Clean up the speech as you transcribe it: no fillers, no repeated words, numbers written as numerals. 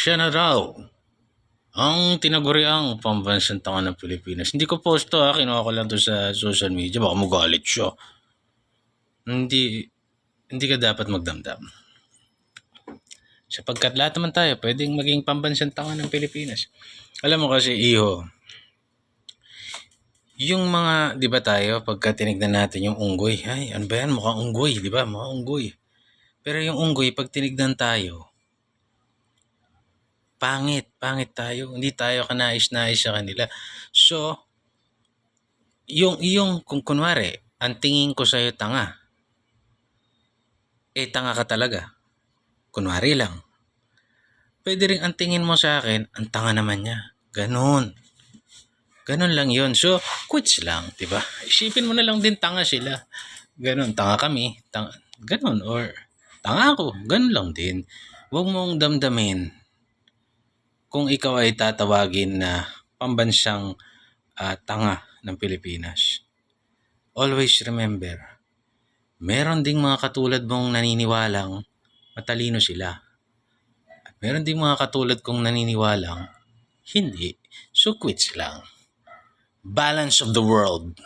Siya na raw ang tinaguriang pambansang tanga ng Pilipinas. Hindi ko post to kinuha ko lang to sa social media. Baka magalit siya. Hindi ka dapat magdamdam. Sapagkat lahat naman tayo pwedeng maging pambansang tanga ng Pilipinas. Alam mo kasi, iho, yung mga, di ba tayo, pagka tinignan natin yung unggoy, ay, ano ba yan? Mukhang unggoy, di ba? Mukhang unggoy. Pero yung unggoy, pag tinignan tayo, pangit tayo. Hindi tayo kanais-nais sa kanila. So, yung kung kunwari, ang tingin ko sa'yo tanga, tanga ka talaga. Kunwari lang. Pwede rin ang tingin mo sa akin, ang tanga naman niya. Ganon lang yun. So, quits lang, di ba? Isipin mo na lang din tanga sila. Ganon, tanga kami. Ganon, or tanga ako. Ganon lang din. Huwag mong damdamin kung ikaw ay tatawagin na pambansang tanga ng Pilipinas. Always remember, meron ding mga katulad mong naniniwalang matalino sila. At meron ding mga katulad kong naniniwalang hindi. So quits lang. Balance of the world.